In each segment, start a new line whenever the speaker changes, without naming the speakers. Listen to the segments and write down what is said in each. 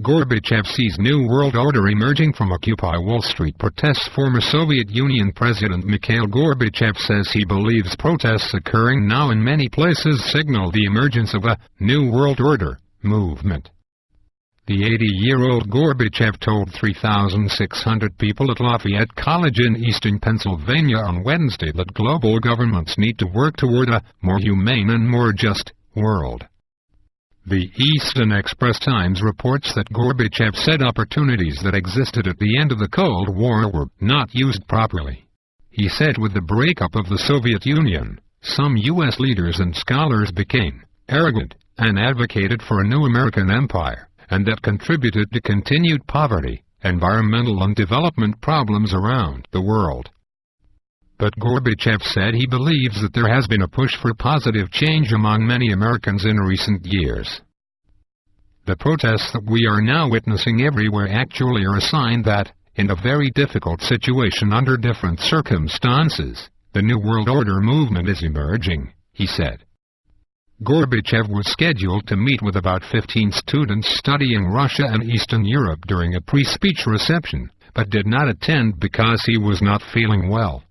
Gorbachev sees new world order emerging from Occupy Wall Street protests. Former Soviet Union President Mikhail Gorbachev says he believes protests occurring now in many places signal the emergence of a new world order movement. The 80-year-old Gorbachev told 3,600 people at Lafayette College in eastern Pennsylvania on Wednesday that global governments need to work toward a more humane and more just world. The Eastern Express-Times reports that Gorbachev said opportunities that existed at the end of the Cold War were not used properly. He said with the breakup of the Soviet Union, some U.S. leaders and scholars became arrogant and advocated for a new American empire, and that contributed to continued poverty, environmental and development problems around the world. But Gorbachev said he believes that there has been a push for positive change among many Americans in recent years. The protests that we are now witnessing everywhere actually are a sign that, in a very difficult situation under different circumstances, the New World Order movement is emerging, he said. Gorbachev was scheduled to meet with about 15 students studying Russia and Eastern Europe during a pre-speech reception, but did not attend because he was not feeling well.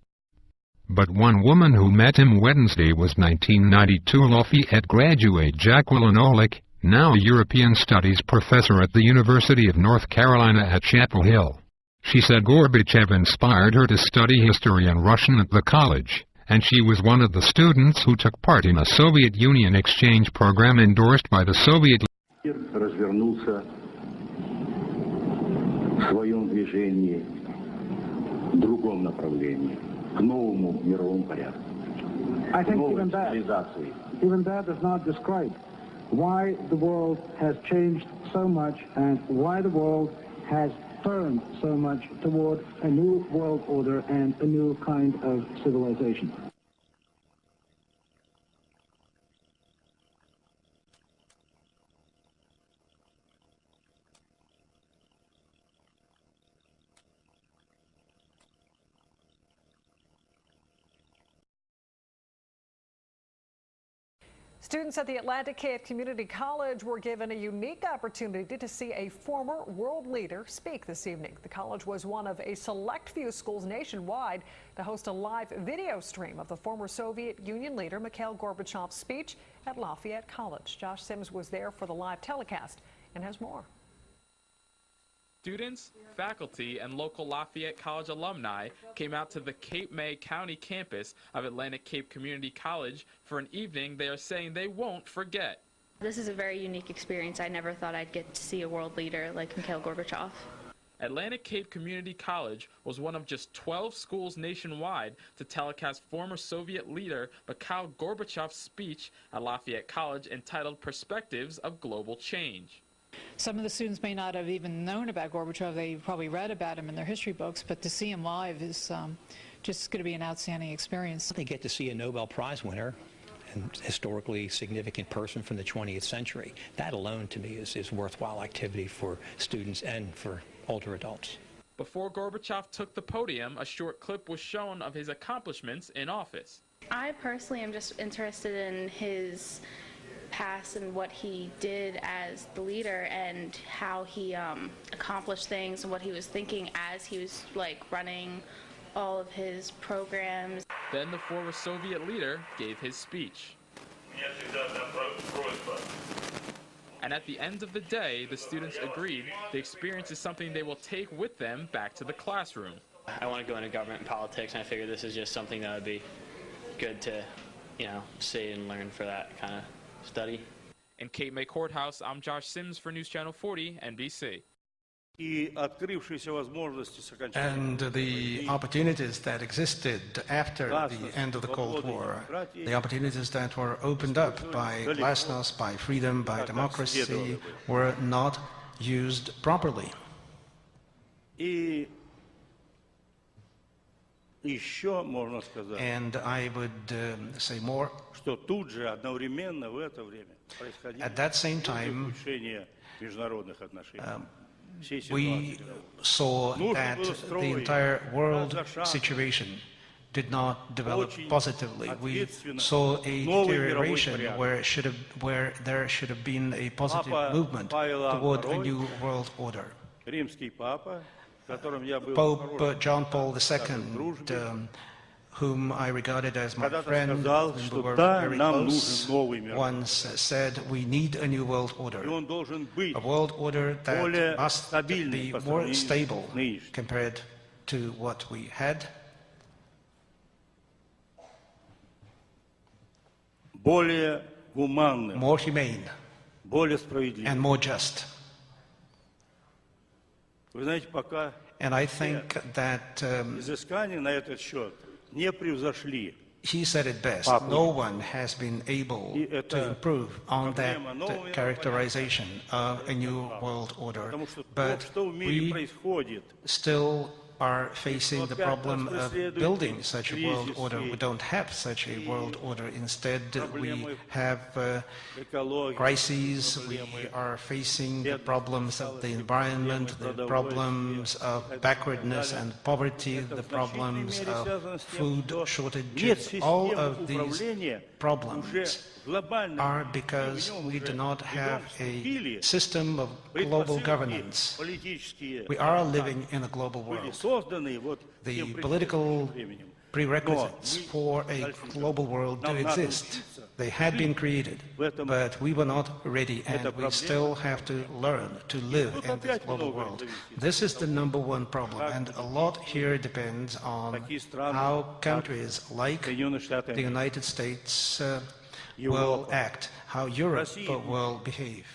But one woman who met him Wednesday was 1992 Lafayette graduate Jacqueline Olick, now a European Studies professor at the University of North Carolina at Chapel Hill. She said Gorbachev inspired her to study history and Russian at the college, and she was one of the students who took part in a Soviet Union exchange program endorsed by the Soviet
Мир развернулся в своем движении в другом направлении. К новому мировому порядку.
I think even that does not describe why the world has changed so much and why the world has turned so much toward a new world order and a new kind of civilization.
Students at the Atlantic Cape Community College were given a unique opportunity to see a former world leader speak this evening. The college was one of a select few schools nationwide to host a live video stream of the former Soviet Union leader Mikhail Gorbachev's speech at Lafayette College. Josh Sims was there for the live telecast and has more.
Students, faculty, and local Lafayette College alumni came out to the Cape May County campus of Atlantic Cape Community College for an evening they are saying they won't forget.
This is a very unique experience. I never thought I'd get to see a world leader like Mikhail Gorbachev.
Atlantic Cape Community College was one of just 12 schools nationwide to telecast former Soviet leader Mikhail Gorbachev's speech at Lafayette College entitled Perspectives of Global Change.
Some of the students may not have even known about Gorbachev. They probably read about him in their history books, but to see him live is just going to be an outstanding experience.
They get to see a Nobel Prize winner and historically significant person from the 20th century. That alone, to me, is worthwhile activity for students and for older adults.
Before Gorbachev took the podium, a short clip was shown of his accomplishments in office.
I personally am just interested in his past and what he did as the leader and how he accomplished things and what he was thinking as he was running all of his programs.
Then the former Soviet leader gave his speech. And at the end of the day, the students agreed the experience is something they will take with them back to the classroom.
I want to go into government and politics, and I figured this is just something that would be good to, see and learn for that kind of study.
In Cape May Courthouse, I'm Josh Sims for News Channel 40, NBC.
And the opportunities that existed after the end of the Cold War, the opportunities that were opened up by glasnost, by freedom, by democracy, were not used properly. And I would say more. At that same time, we saw that the entire world situation did not develop positively. We saw a deterioration where there should have been a positive movement toward a new world order. Pope John Paul II, whom I regarded as my friend, and we were very close, once said we need a new world order, a world order that must be more stable compared to what we had, more humane, and more just. And I think that he said it best. No one has been able to improve on that characterization of a new world order. But we still are facing the problem of building such a world order. We don't have such a world order. Instead, we have crises. We are facing the problems of the environment, the problems of backwardness and poverty, the problems of food shortages. All of these problems are because we do not have a system of global governance. We are living in a global world. The political prerequisites for a global world do exist. They had been created, but we were not ready, and we still have to learn to live in this global world. This is the #1 problem, and a lot here depends on how countries like the United States will act, how Europe will behave.